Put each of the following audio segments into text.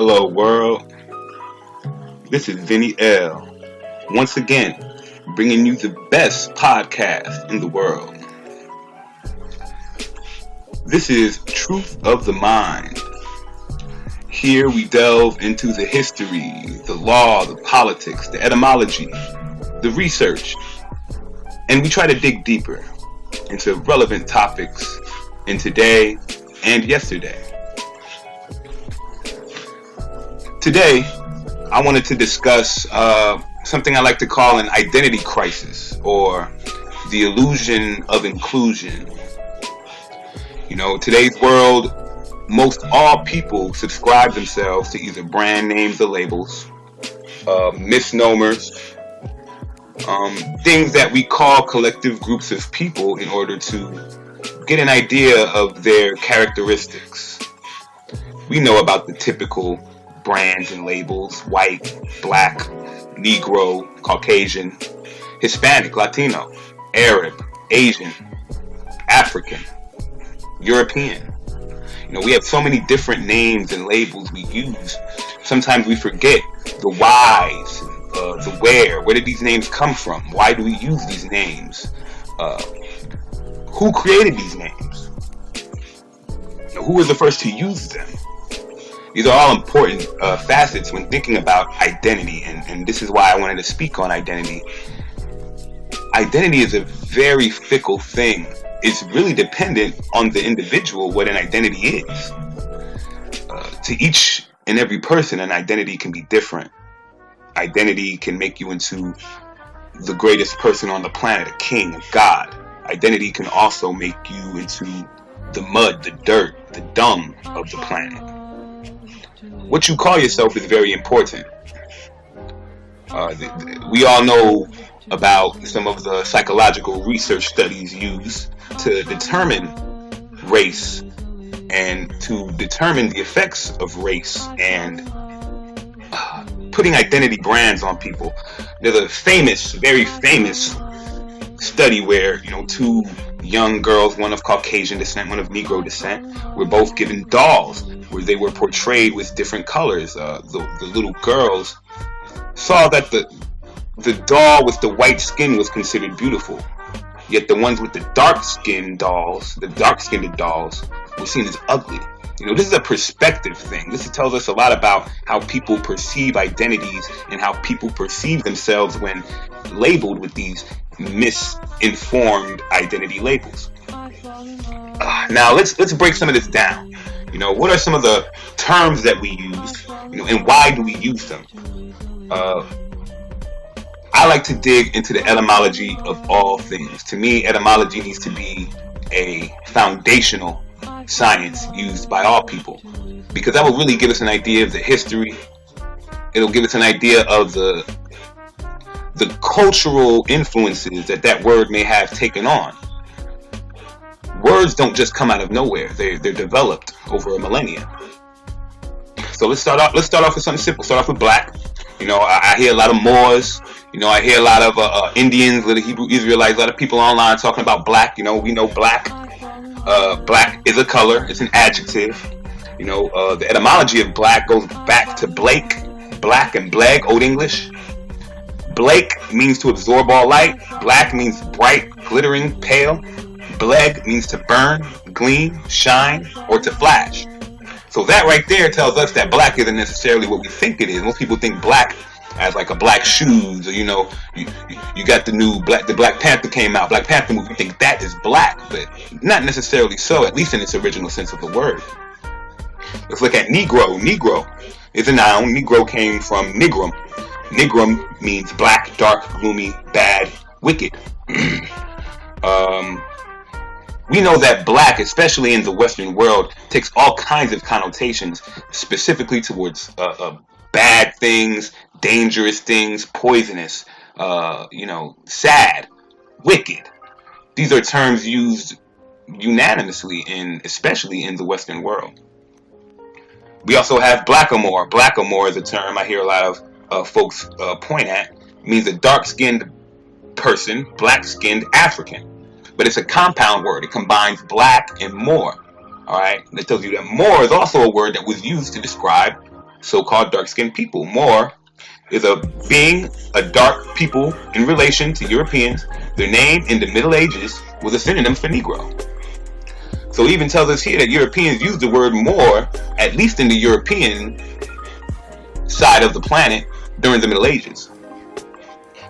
Hello world, this is Vinny L. Once again, bringing you the best podcast in the world. This is Truth of the Mind. Here we delve into the history, the law, the politics, the etymology, the research, and we try to dig deeper into relevant topics in today and yesterday. Today, I wanted to discuss something I like to call an identity crisis, or the illusion of inclusion. You know, today's world, most all people subscribe themselves to either brand names or labels, misnomers, things that we call collective groups of people in order to get an idea of their characteristics. We know about the typical brands and labels: white, black, Negro, Caucasian, Hispanic, Latino, Arab, Asian, African, European. You know, we have so many different names and labels we use. Sometimes we forget the whys, the where did these names come from? Why do we use these names? Who created these names? Who was the first to use them? These are all important facets when thinking about identity, and this is why I wanted to speak on identity. Identity is a very fickle thing. It's really dependent on the individual what an identity is. To each and every person, an identity can be different. Identity can make you into the greatest person on the planet, a king, a god. Identity can also make you into the mud, the dirt, the dung of the planet. What you call yourself is very important. We all know about some of the psychological research studies used to determine race and to determine the effects of race and putting identity brands on people. There's a famous, very famous study where, two young girls, one of Caucasian descent, one of Negro descent, were both given dolls where they were portrayed with different colors. The little girls saw that the doll with the white skin was considered beautiful, yet the ones with the dark-skinned dolls, were seen as ugly. This is a perspective thing. This tells us a lot about how people perceive identities and how people perceive themselves when labeled with these misinformed identity labels. Now let's break some of this down. What are some of the terms that we use, and why do we use them? I like to dig into the etymology of all things. To me, etymology needs to be a foundational science used by all people, because that will really give us an idea of the history. It'll give us an idea of the cultural influences that word may have taken on. Words don't just come out of nowhere. They're developed over a millennia. So let's start off with something simple. Start off with black. I hear a lot of Moors. I hear a lot of Indians, little Hebrew Israelites, a lot of people online talking about black. We know black. Black is a color. It's an adjective. The etymology of black goes back to Blake, black, and bleg, Old English. Blake means to absorb all light. Black means bright, glittering, pale. Bleg means to burn, gleam, shine, or to flash. So that right there tells us that black isn't necessarily what we think it is. Most people think black as like a black shoes, or you got the Black Panther came out, Black Panther movie, you think that is black, but not necessarily so, at least in its original sense of the word. Let's look at Negro. Negro is a noun. Negro came from Nigrum. Nigrum means black, dark, gloomy, bad, wicked. We know that black, especially in the Western world, takes all kinds of connotations, specifically towards bad things, dangerous things, poisonous, sad, wicked. These are terms used unanimously, especially in the Western world. We also have blackamoor. Blackamoor is a term I hear a lot of folks point at. It means a dark-skinned person, black-skinned African. But it's a compound word. It combines black and more. All right. That tells you that more is also a word that was used to describe so-called dark-skinned people. Moor is a being, a dark people in relation to Europeans. Their name in the Middle Ages was a synonym for Negro. So it even tells us here that Europeans used the word Moor, at least in the European side of the planet, during the Middle Ages.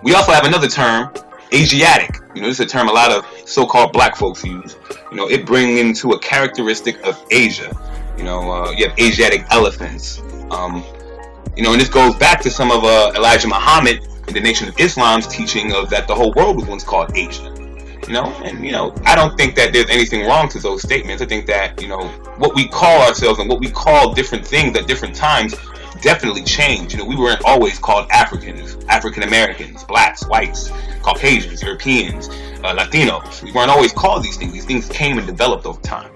We also have another term, Asiatic. This is a term a lot of so-called black folks use. It brings into a characteristic of Asia. You have Asiatic elephants. And this goes back to some of Elijah Muhammad and the Nation of Islam's teaching of that the whole world was once called Asia. I don't think that there's anything wrong to those statements. I think that, what we call ourselves and what we call different things at different times definitely change. We weren't always called Africans, African Americans, blacks, whites, Caucasians, Europeans, Latinos. We weren't always called these things. These things came and developed over time.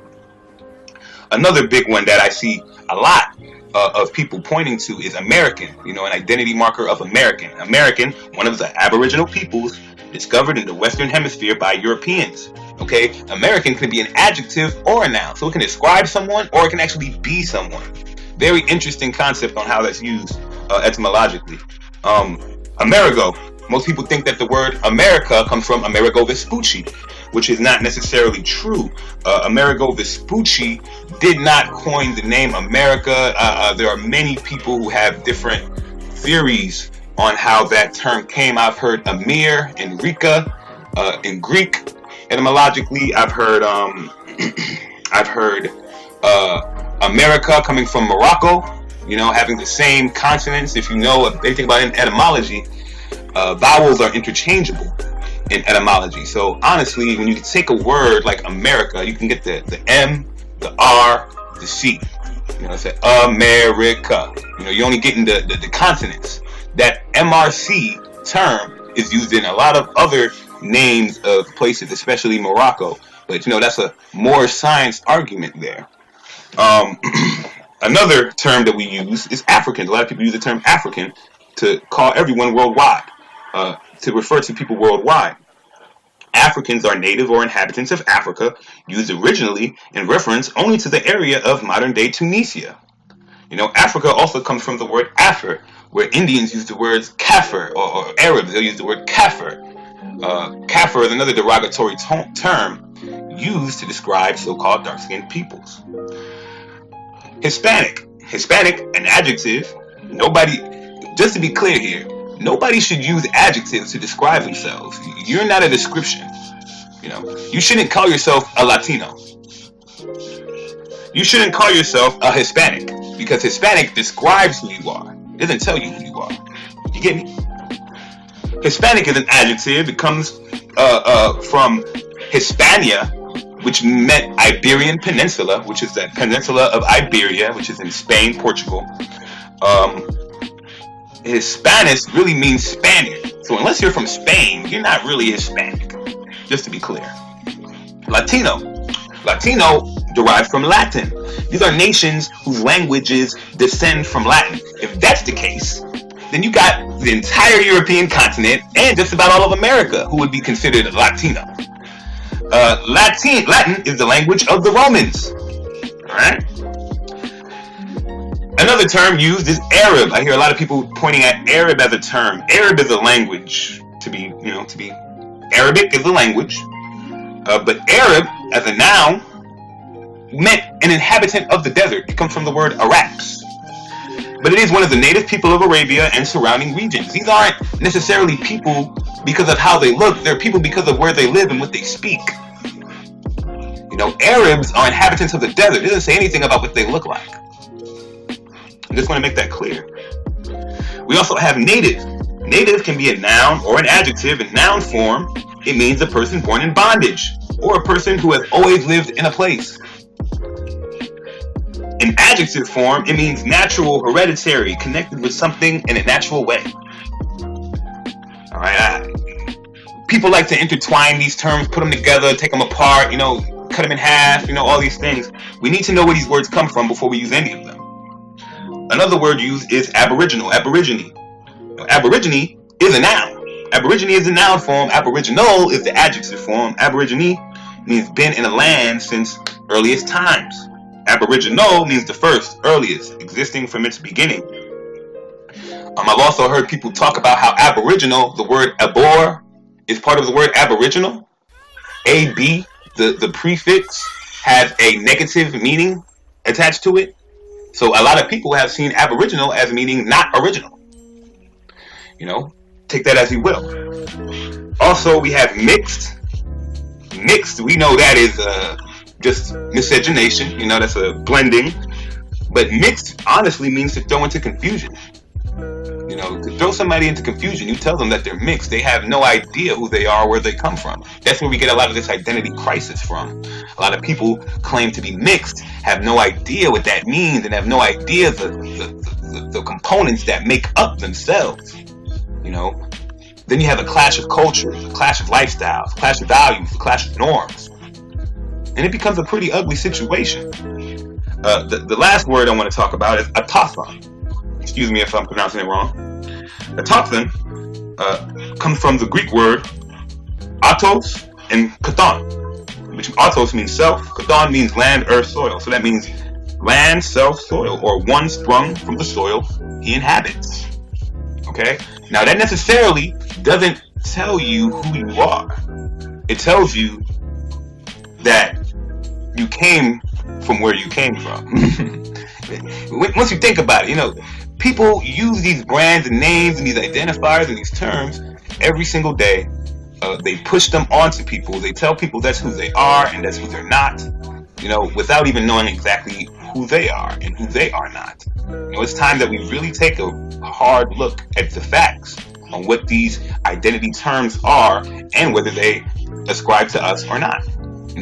Another big one that I see a lot of people pointing to is American, an identity marker of American. American, one of the Aboriginal peoples discovered in the Western Hemisphere by Europeans. Okay, American can be an adjective or a noun, so it can describe someone or it can actually be someone. Very interesting concept on how that's used etymologically. Amerigo. Most people think that the word America comes from Amerigo Vespucci, which is not necessarily true. Amerigo Vespucci did not coin the name America. There are many people who have different theories on how that term came. I've heard Amir and Rika in Greek. Etymologically, I've heard America coming from Morocco, having the same consonants. If you know anything about etymology, vowels are interchangeable in etymology. So honestly, when you take a word like America, you can get the M, the R, the C. It's America. You're only getting the consonants. That MRC term is used in a lot of other names of places, especially Morocco. But that's a more science argument there. Another term that we use is African. A lot of people use the term African to call everyone worldwide, to refer to people worldwide. Africans are native or inhabitants of Africa, used originally in reference only to the area of modern-day Tunisia. Africa also comes from the word Afar, where Indians use the words Kafir, or Arabs, they'll use the word Kafir. Kafir is another derogatory term used to describe so-called dark-skinned peoples. Hispanic, an adjective. Just to be clear here, nobody should use adjectives to describe themselves. You're not a description. You shouldn't call yourself a Latino. You shouldn't call yourself a Hispanic, because Hispanic describes who you are. It doesn't tell you who you are. You get me? Hispanic is an adjective. It comes from Hispania, which meant Iberian Peninsula, which is the peninsula of Iberia, which is in Spain, Portugal. Hispanic really means Spaniard. So unless you're from Spain, you're not really Hispanic. Just to be clear. Latino derived from Latin. These are nations whose languages descend from Latin. If that's the case, then you got the entire European continent and just about all of America who would be considered Latino. Latin is the language of the Romans. Alright? Another term used is Arab. I hear a lot of people pointing at Arab as a term. Arab is a language. Arabic is a language. But Arab, as a noun, meant an inhabitant of the desert. It comes from the word Arabs. But it is one of the native people of Arabia and surrounding regions. These aren't necessarily people because of how they look. They're people because of where they live and what they speak. Arabs are inhabitants of the desert. It doesn't say anything about what they look like. I just want to make that clear. We also have native. Native can be a noun or an adjective. In noun form, it means a person born in bondage or a person who has always lived in a place. In adjective form, it means natural, hereditary, connected with something in a natural way. Alright, people like to intertwine these terms, put them together, take them apart, cut them in half, all these things. We need to know where these words come from before we use any of them. Another word used is aboriginal, aborigine. Aborigine is a noun. Aborigine is the noun form. Aboriginal is the adjective form. Aborigine means been in a land since earliest times. Aboriginal means the first, earliest, existing from its beginning. I've also heard people talk about how Aboriginal, the word abor, is part of the word Aboriginal. AB, the prefix, has a negative meaning attached to it. So a lot of people have seen Aboriginal as meaning not original. Take that as you will. Also, we have mixed. Mixed, we know that is just miscegenation. That's a blending. But mixed honestly means to throw into confusion. To throw somebody into confusion, you tell them that they're mixed. They have no idea who they are, where they come from. That's where we get a lot of this identity crisis from. A lot of people claim to be mixed, have no idea what that means, and have no idea the components that make up themselves. Then you have a clash of cultures, a clash of lifestyles, a clash of values, a clash of norms. And it becomes a pretty ugly situation. The last word I want to talk about is autochthon. Excuse me if I'm pronouncing it wrong. Autochthon comes from the Greek word autos and kathon, which autos means self, kathon means land, earth, soil. So that means land, self, soil, or one sprung from the soil he inhabits. Okay? Now that necessarily doesn't tell you who you are. It tells you that you came from where you came from. Once you think about it, people use these brands and names and these identifiers and these terms every single day. They push them onto people. They tell people that's who they are and that's who they're not, without even knowing exactly who they are and who they are not. It's time that we really take a hard look at the facts on what these identity terms are and whether they ascribe to us or not.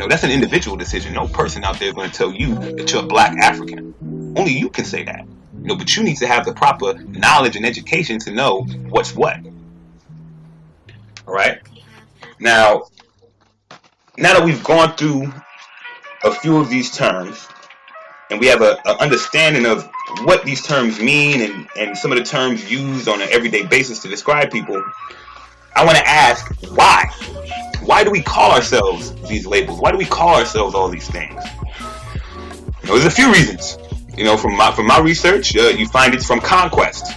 That's an individual decision. No person out there is going to tell you that you're a black African. Only you can say that. But you need to have the proper knowledge and education to know what's what. All right. Now that we've gone through a few of these terms, and we have an understanding of what these terms mean and some of the terms used on an everyday basis to describe people, I want to ask why? Why do we call ourselves these labels? Why do we call ourselves all these things? There's a few reasons. From my research, you find it's from conquest.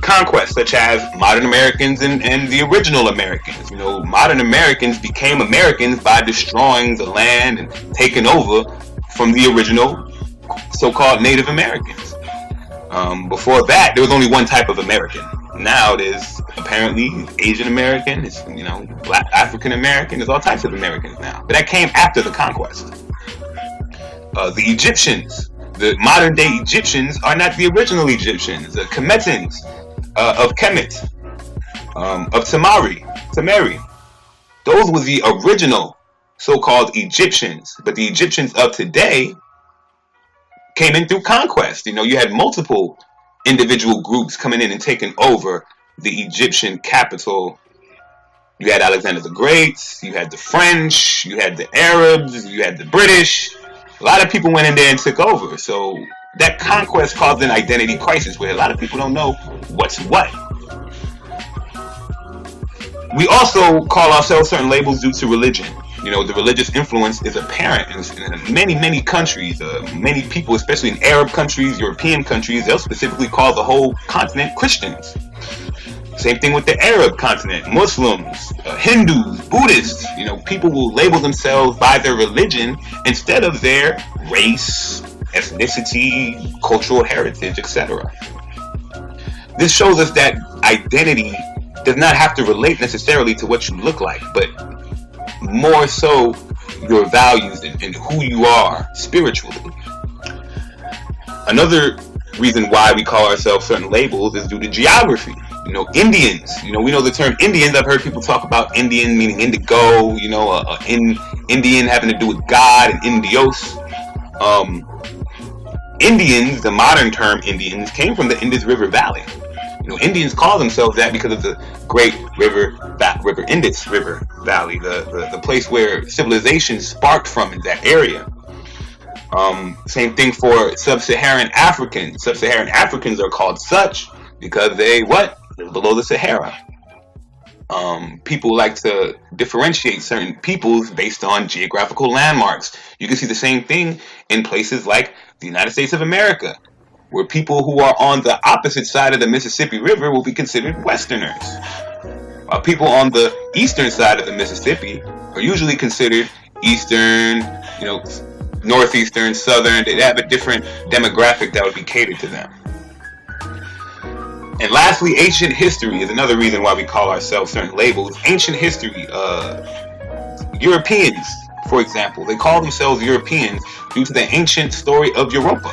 Conquest, such as modern Americans and the original Americans. Modern Americans became Americans by destroying the land and taking over from the original so-called Native Americans. Before that, there was only one type of American. Now there's apparently Asian American, it's, Black African American, there's all types of Americans now. But that came after the conquest. The Egyptians, the modern day Egyptians are not the original Egyptians. The Kemetans of Kemet, of Tamari. Those were the original so-called Egyptians. But the Egyptians of today came in through conquest. You had multiple individual groups coming in and taking over the Egyptian capital. You had Alexander the Great, you had the French, you had the Arabs, you had the British. A lot of people went in there and took over. So that conquest caused an identity crisis where a lot of people don't know what's what. We also call ourselves certain labels due to religion. The religious influence is apparent in many, many countries. Many people, especially in Arab countries, European countries, they'll specifically call the whole continent Christians. Same thing with the Arab continent, Muslims, Hindus, Buddhists. People will label themselves by their religion instead of their race, ethnicity, cultural heritage, etc. This shows us that identity does not have to relate necessarily to what you look like, but more so your values and who you are spiritually. Another reason why we call ourselves certain labels is due to geography. Indians, we know the term Indians. I've heard people talk about Indian meaning indigo, Indian having to do with God and Indios. Indians, the modern term Indians, came from the Indus River Valley. Indians call themselves that because of the great Indus River Valley, the place where civilization sparked from in that area. Same thing for sub-Saharan Africans. Sub-Saharan Africans are called such because they live below the Sahara. People like to differentiate certain peoples based on geographical landmarks. You can see the same thing in places like the United States of America, where people who are on the opposite side of the Mississippi River will be considered Westerners. While people on the eastern side of the Mississippi are usually considered Eastern, Northeastern, Southern. They have a different demographic that would be catered to them. And lastly, ancient history is another reason why we call ourselves certain labels. Ancient history, Europeans, for example, they call themselves Europeans due to the ancient story of Europa.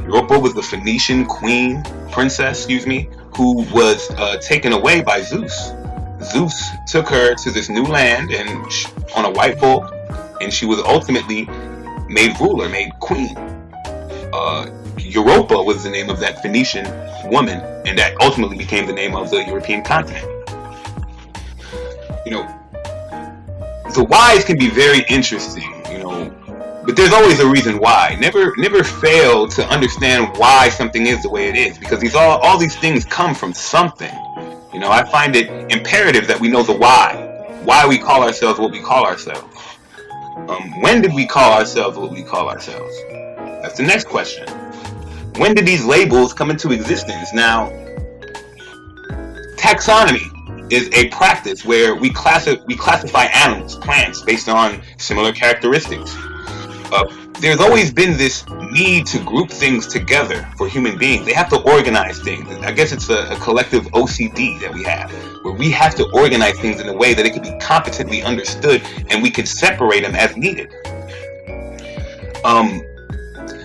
Europa was the Phoenician princess, who was taken away by Zeus. Zeus took her to this new land and on a white bull, and she was ultimately made ruler, made queen. Europa was the name of that Phoenician woman, and that ultimately became the name of the European continent. The whys can be very interesting, but there's always a reason why. Never fail to understand why something is the way it is, because all these things come from something. I find it imperative that we know the why we call ourselves what we call ourselves. When did we call ourselves what we call ourselves? That's the next question. When did these labels come into existence? Now, taxonomy is a practice where we classify animals, plants, based on similar characteristics. There's always been this need to group things together for human beings. They have to organize things. I guess it's a collective OCD that we have, where we have to organize things in a way that it can be competently understood and we can separate them as needed.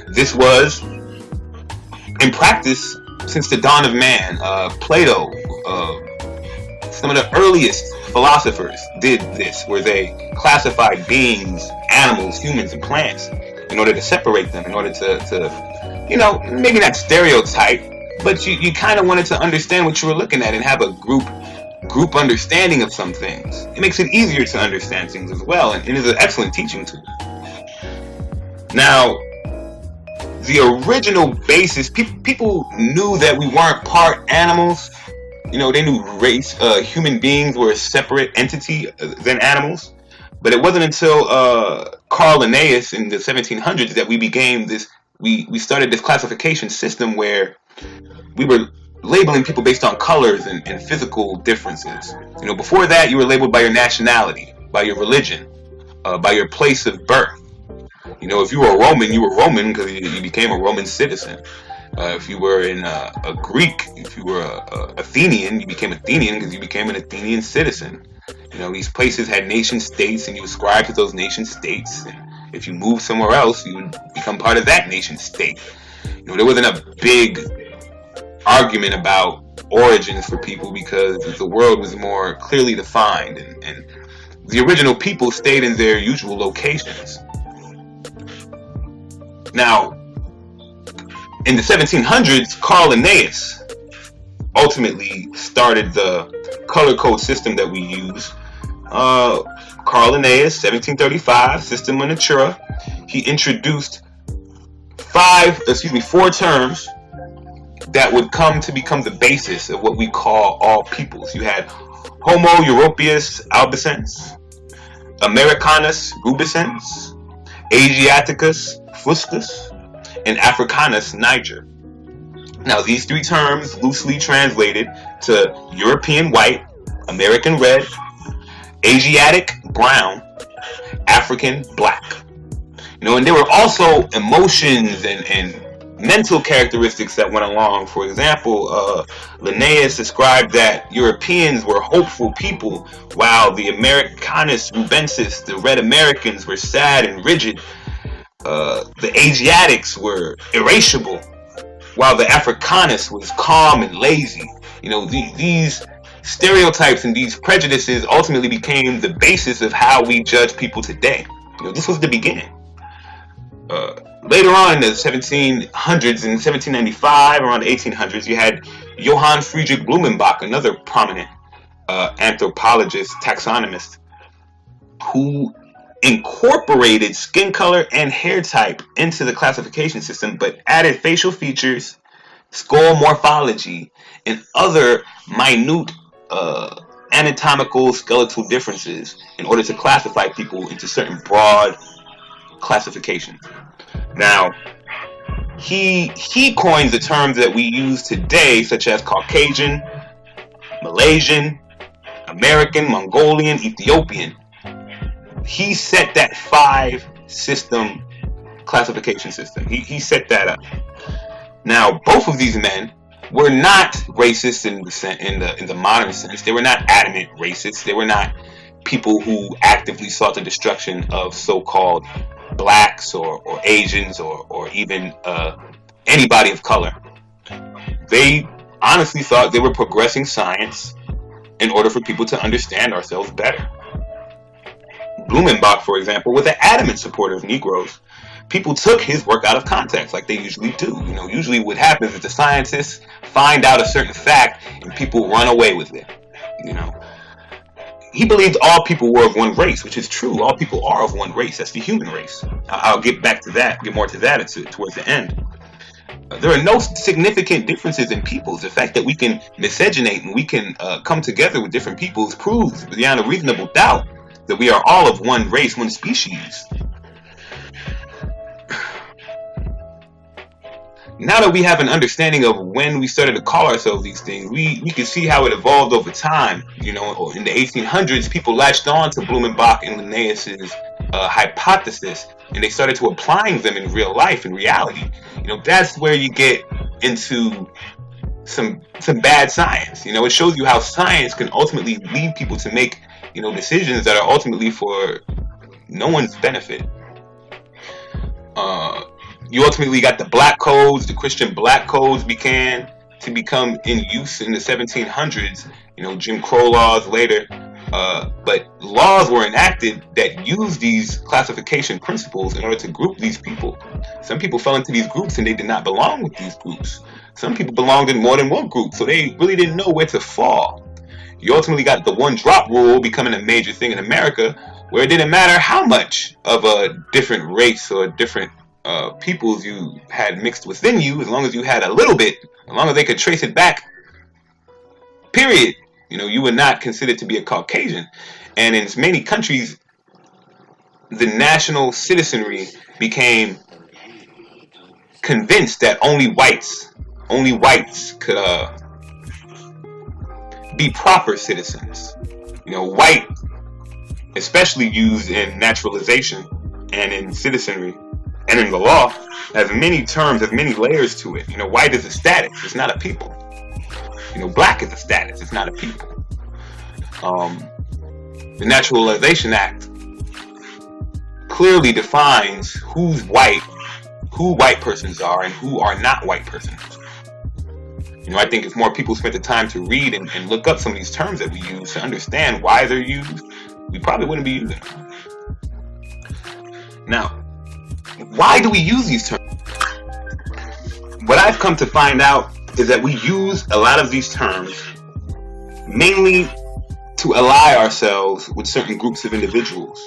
This was in practice since the dawn of man. Plato, some of the earliest philosophers did this, where they classified beings, animals, humans, and plants in order to separate them, in order to maybe not stereotype, but you kind of wanted to understand what you were looking at and have a group understanding of some things. It makes it easier to understand things as well, and it is an excellent teaching tool. Now, the original basis, people knew that we weren't part animals. They knew human beings were a separate entity than animals. But it wasn't until Carl Linnaeus in the 1700s that we started this classification system where we were labeling people based on colors and physical differences. Before that, you were labeled by your nationality, by your religion, by your place of birth. If you were a Roman, you were Roman because you became a Roman citizen. If you were a Greek, if you were a Athenian, you became Athenian because you became an Athenian citizen. These places had nation states, and you ascribed to those nation states. And if you moved somewhere else, you would become part of that nation state. There wasn't a big argument about origins for people because the world was more clearly defined, and the original people stayed in their usual locations. Now, in the 1700s, Carl Linnaeus ultimately started the color code system that we use. Carl Linnaeus, 1735, Systema Natura. He introduced four terms that would come to become the basis of what we call all peoples. You had Homo Europaeus albicans, Americanus rubescens, Asiaticus fuscus, and Africanus niger. Now, these three terms loosely translated to European white, American red, Asiatic brown, African black. And there were also emotions and mental characteristics that went along. For example, Linnaeus described that Europeans were hopeful people, while the Americanus rubensis, the red Americans, were sad and rigid. The Asiatics were irascible, while the Africanus was calm and lazy. These stereotypes and these prejudices ultimately became the basis of how we judge people today. This was the beginning. Later on in the 1700s, in 1795, around the 1800s, you had Johann Friedrich Blumenbach, another prominent anthropologist, taxonomist, who incorporated skin color and hair type into the classification system, but added facial features, skull morphology, and other minute anatomical skeletal differences in order to classify people into certain broad classifications. Now, he coins the terms that we use today, such as Caucasian, Malaysian, American, Mongolian, Ethiopian. He set that 5 system classification system. He set that up. Now, both of these men were not racist in the modern sense. They were not adamant racists. They were not people who actively sought the destruction of so-called blacks or Asians or even anybody of color. They honestly thought they were progressing science in order for people to understand ourselves better. Blumenbach, for example, was an adamant supporter of Negroes. People took his work out of context, like they usually do. Usually what happens is the scientists find out a certain fact and people run away with it. He believed all people were of one race, which is true. All people are of one race. That's the human race. I'll get back to that, get more to that towards the end. There are no significant differences in peoples. The fact that we can miscegenate and we can come together with different peoples proves beyond a reasonable doubt that we are all of one race, one species. Now that we have an understanding of when we started to call ourselves these things, we can see how it evolved over time. In the 1800s, people latched on to Blumenbach and Linnaeus's hypothesis, and they started to applying them in real life, in reality. That's where you get into some bad science. It shows you how science can ultimately lead people to make decisions that are ultimately for no one's benefit. You ultimately got the black codes. The Christian black codes began to become in use in the 1700s. Jim Crow laws later. But laws were enacted that used these classification principles in order to group these people. Some people fell into these groups and they did not belong with these groups. Some people belonged in more than one group, so they really didn't know where to fall. You ultimately got the one drop rule becoming a major thing in America, where it didn't matter how much of a different race or different peoples you had mixed within you, as long as you had a little bit, as long as they could trace it back, period, you were not considered to be a Caucasian. And in many countries, the national citizenry became convinced that only whites could be proper citizens. White, especially used in naturalization and in citizenry and in the law, has many terms, has many layers to it. White is a status, it's not a people. Black is a status, it's not a people. The Naturalization Act clearly defines who white persons are and who are not white persons. I think if more people spent the time to read and look up some of these terms that we use to understand why they're used, we probably wouldn't be using them. Now, why do we use these terms? What I've come to find out is that we use a lot of these terms mainly to ally ourselves with certain groups of individuals.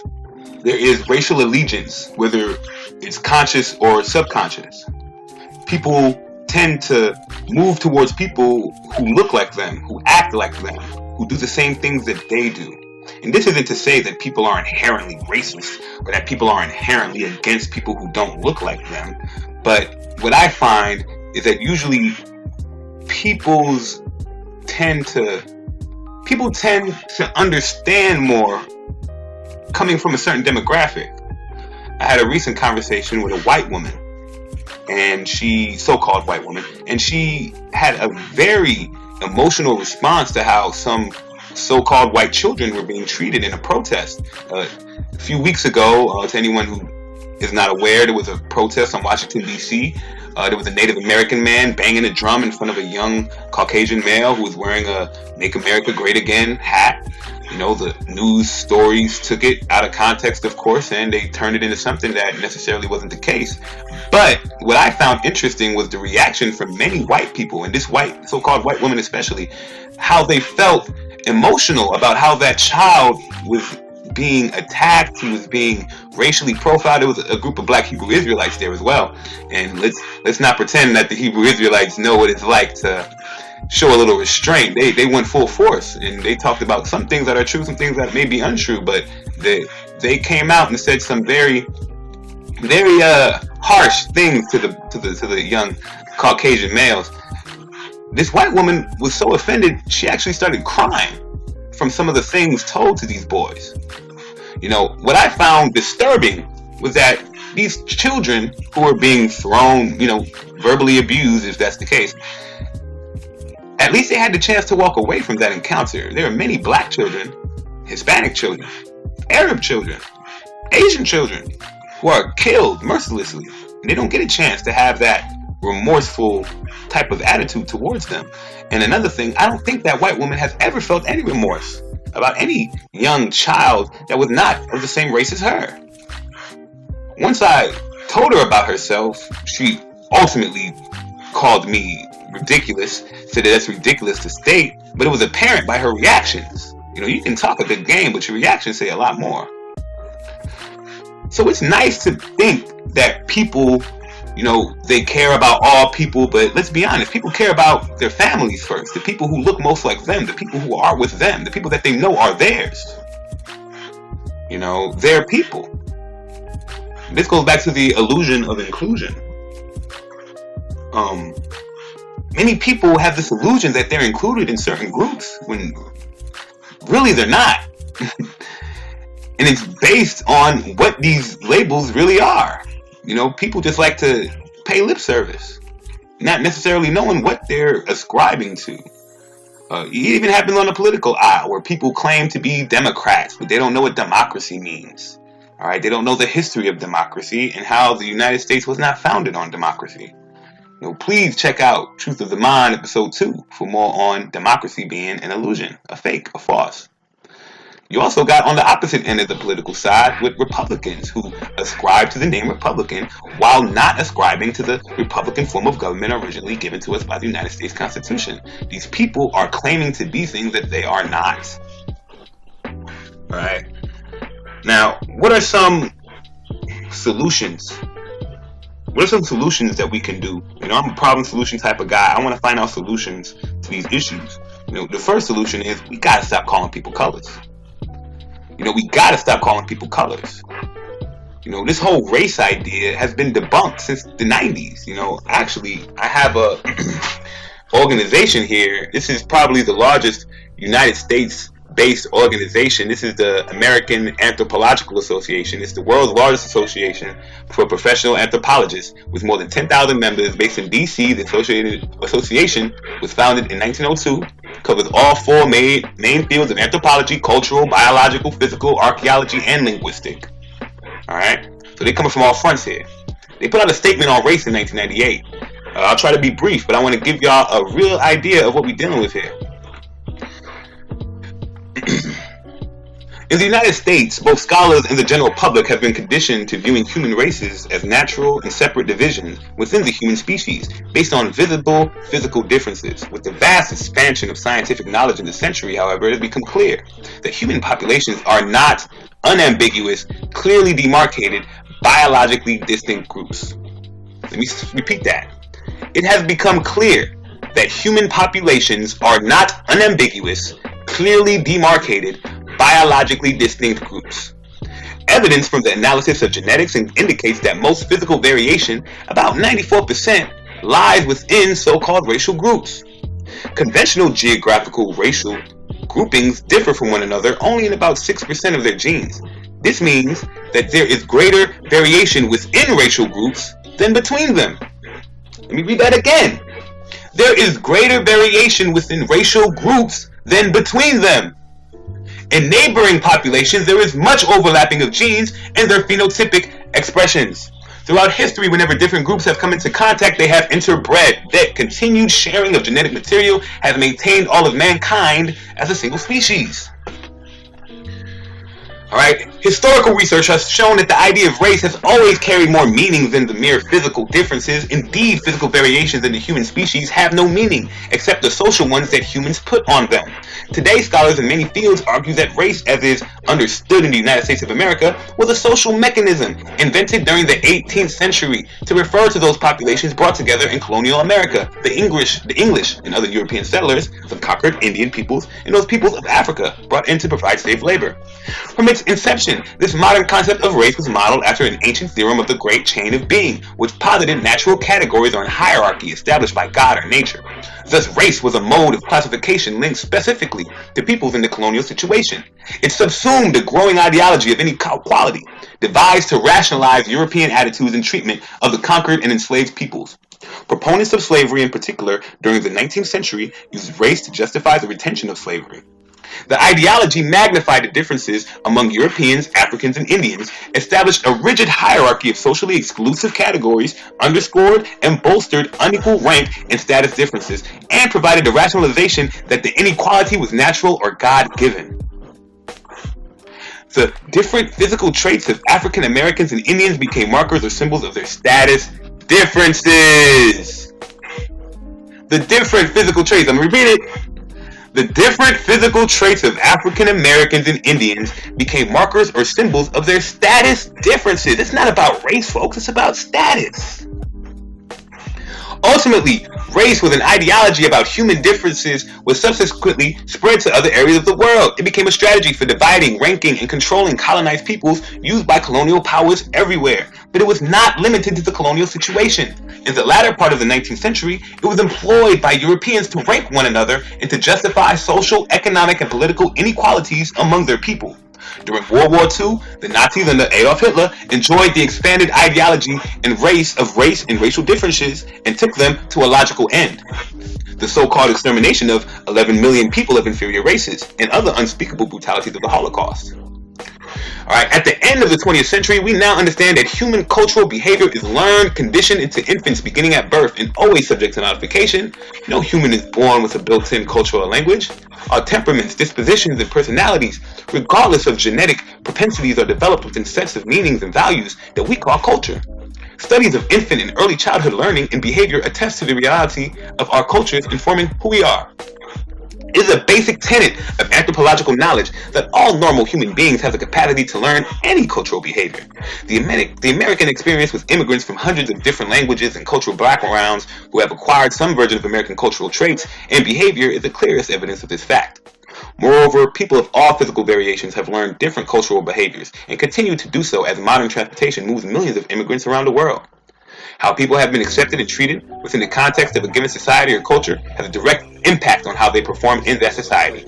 There is racial allegiance, whether it's conscious or subconscious. People tend to move towards people who look like them, who act like them, who do the same things that they do. And this isn't to say that people are inherently racist or that people are inherently against people who don't look like them. But what I find is that usually people tend to understand more coming from a certain demographic. I had a recent conversation with a white woman, and so-called white woman, and she had a very emotional response to how some so-called white children were being treated in a protest. A few weeks ago, to anyone who is not aware, there was a protest on Washington, D.C. There was a Native American man banging a drum in front of a young Caucasian male who was wearing a Make America Great Again hat. The news stories took it out of context, of course, and they turned it into something that necessarily wasn't the case. But what I found interesting was the reaction from many white people, and this so-called white woman especially, how they felt emotional about how that child was being attacked. He was being racially profiled. There was a group of black Hebrew Israelites there as well. And let's not pretend that the Hebrew Israelites know what it's like to show a little restraint. They went full force, and they talked about some things that are true, some things that may be untrue, but they came out and said some very harsh things to the young Caucasian males. This white woman was so offended, she actually started crying from some of the things told to these boys. What I found disturbing was that these children who were being thrown, verbally abused, if that's the case, at least they had the chance to walk away from that encounter. There are many black children, Hispanic children, Arab children, Asian children who are killed mercilessly, and they don't get a chance to have that remorseful type of attitude towards them. And another thing, I don't think that white woman has ever felt any remorse about any young child that was not of the same race as her. Once I told her about herself, she ultimately called me ridiculous, said that that's ridiculous to state, but it was apparent by her reactions. You can talk a good game, but your reactions say a lot more. So it's nice to think that people, they care about all people, but let's be honest, people care about their families first, the people who look most like them, the people who are with them, the people that they know are theirs. Their people. This goes back to the illusion of inclusion. Many people have this illusion that they're included in certain groups when really they're not. And it's based on what these labels really are. People just like to pay lip service, not necessarily knowing what they're ascribing to. It even happens on the political aisle where people claim to be Democrats, but they don't know what democracy means. All right, they don't know the history of democracy and how the United States was not founded on democracy. Please check out Truth of the Mind, episode 2, for more on democracy being an illusion, a fake, a farce. You also got on the opposite end of the political side with Republicans who ascribe to the name Republican while not ascribing to the Republican form of government originally given to us by the United States Constitution. These people are claiming to be things that they are not. Alright. Now, what are some solutions? What are some solutions that we can do? I'm a problem solution type of guy. I want to find out solutions to these issues. The first solution is we got to stop calling people colors. We gotta stop calling people colors. This whole race idea has been debunked since the 90s. Actually, I have a organization here. This is probably the largest United States-based organization. This is the American Anthropological Association. It's the world's largest association for professional anthropologists with more than 10,000 members based in D.C. The association was founded in 1902. Covers all four main fields of anthropology, cultural, biological, physical, archaeology, and linguistic. Alright? So they're coming from all fronts here. They put out a statement on race in 1998. I'll try to be brief, but I want to give y'all a real idea of what we're dealing with here. In the United States, both scholars and the general public have been conditioned to viewing human races as natural and separate divisions within the human species, based on visible physical differences. With the vast expansion of scientific knowledge in the century, however, it has become clear that human populations are not unambiguous, clearly demarcated, biologically distinct groups. Let me repeat that. It has become clear that human populations are not unambiguous, clearly demarcated, biologically distinct groups. Evidence from the analysis of genetics indicates that most physical variation, about 94%, lies within so-called racial groups. Conventional geographical racial groupings differ from one another only in about 6% of their genes. This means that there is greater variation within racial groups than between them. Let me read that again. There is greater variation within racial groups than between them. In neighboring populations, there is much overlapping of genes and their phenotypic expressions. Throughout history, whenever different groups have come into contact, they have interbred. That continued sharing of genetic material has maintained all of mankind as a single species. Alright, historical research has shown that the idea of race has always carried more meaning than the mere physical differences. Indeed, physical variations in the human species have no meaning, except the social ones that humans put on them. Today, scholars in many fields argue that race, as is understood in the United States of America, was a social mechanism invented during the 18th century to refer to those populations brought together in colonial America, the English and other European settlers, some conquered Indian peoples, and those peoples of Africa brought in to provide slave labor. From its inception, this modern concept of race was modeled after an ancient theorem of the Great Chain of Being, which posited natural categories or a hierarchy established by God or nature. Thus, race was a mode of classification linked specifically to peoples in the colonial situation. It subsumed the growing ideology of inequality, devised to rationalize European attitudes and treatment of the conquered and enslaved peoples. Proponents of slavery in particular during the 19th century used race to justify the retention of slavery. The ideology magnified the differences among Europeans, Africans, and Indians, established a rigid hierarchy of socially exclusive categories, underscored and bolstered unequal rank and status differences, and provided the rationalization that the inequality was natural or God-given. The different physical traits of African Americans and Indians became markers or symbols of their status differences. The different physical traits, I'm going to repeat it. The different physical traits of African Americans and Indians became markers or symbols of their status differences. It's not about race, folks. It's about status. Ultimately, race was an ideology about human differences was subsequently spread to other areas of the world. It became a strategy for dividing, ranking, and controlling colonized peoples used by colonial powers everywhere. But it was not limited to the colonial situation. In the latter part of the 19th century, it was employed by Europeans to rank one another and to justify social, economic, and political inequalities among their people. During World War II, the Nazis under Adolf Hitler enjoyed the expanded ideology and race and racial differences and took them to a logical end. The so-called extermination of 11 million people of inferior races and other unspeakable brutalities of the Holocaust. Alright, at the end of the 20th century, we now understand that human cultural behavior is learned, conditioned into infants beginning at birth and always subject to modification. No human is born with a built-in cultural language. Our temperaments, dispositions, and personalities, regardless of genetic propensities, are developed within sets of meanings and values that we call culture. Studies of infant and early childhood learning and behavior attest to the reality of our cultures informing who we are. It is a basic tenet of anthropological knowledge that all normal human beings have the capacity to learn any cultural behavior. The American experience with immigrants from hundreds of different languages and cultural backgrounds who have acquired some version of American cultural traits and behavior is the clearest evidence of this fact. Moreover, people of all physical variations have learned different cultural behaviors and continue to do so as modern transportation moves millions of immigrants around the world. How people have been accepted and treated within the context of a given society or culture has a direct impact on how they perform in that society.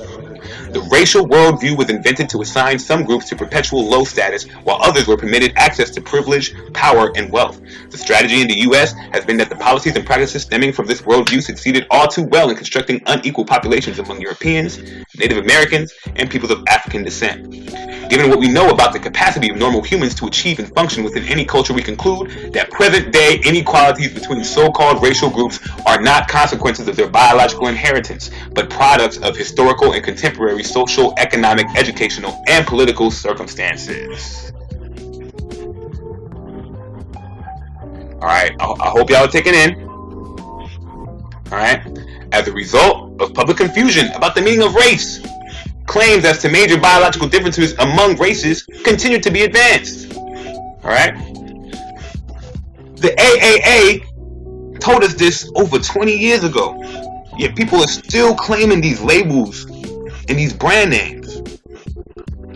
The racial worldview was invented to assign some groups to perpetual low status while others were permitted access to privilege, power, and wealth. The strategy in the U.S. has been that the policies and practices stemming from this worldview succeeded all too well in constructing unequal populations among Europeans, Native Americans, and peoples of African descent. Given what we know about the capacity of normal humans to achieve and function within any culture, we conclude that present-day inequalities between so-called racial groups are not consequences of their biological inheritance, but products of historical and contemporary social, economic, educational, and political circumstances. Alright, I hope y'all are taking in. Alright, as a result of public confusion about the meaning of race, claims as to major biological differences among races continue to be advanced. Alright? The AAA told us this over 20 years ago. Yet people are still claiming these labels and these brand names.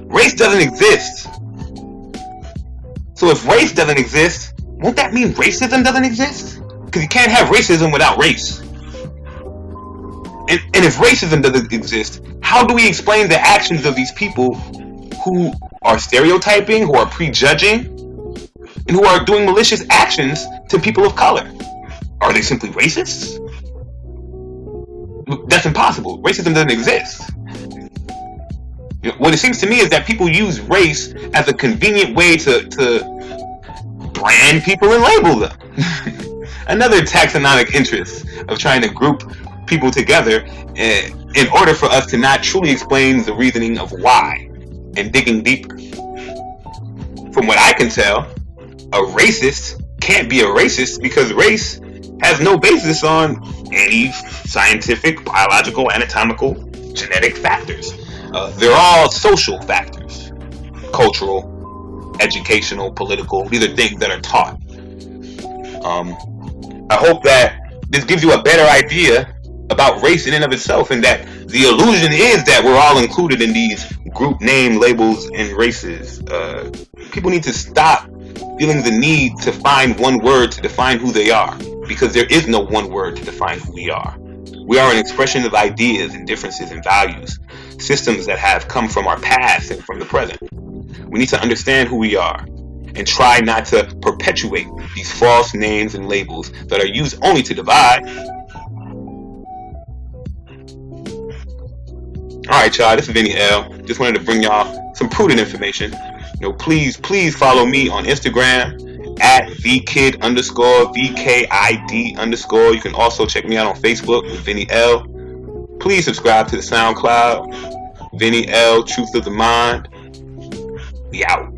Race doesn't exist. So if race doesn't exist, won't that mean racism doesn't exist? Because you can't have racism without race. And if racism doesn't exist, how do we explain the actions of these people who are stereotyping, who are prejudging, and who are doing malicious actions to people of color? Are they simply racists? That's impossible. Racism doesn't exist. What it seems to me is that people use race as a convenient way to brand people and label them. Another taxonomic interest of trying to group people together in order for us to not truly explain the reasoning of why and digging deeper. From what I can tell, a racist can't be a racist because race has no basis on any scientific, biological, anatomical, genetic factors. They're all social factors: cultural, educational, political. These are things that are taught. I hope that this gives you a better idea about race in and of itself, and that the illusion is that we're all included in these group name labels and races. People need to stop feeling the need to find one word to define who they are, because there is no one word to define who we are. We are an expression of ideas and differences and values, systems that have come from our past and from the present. We need to understand who we are and try not to perpetuate these false names and labels that are used only to divide. Alright, y'all, this is Vinny L. Just wanted to bring y'all some prudent information. Please follow me on Instagram at VKid_, VKID_. You can also check me out on Facebook with Vinny L. Please subscribe to the SoundCloud, Vinny L, Truth of the Mind. We out.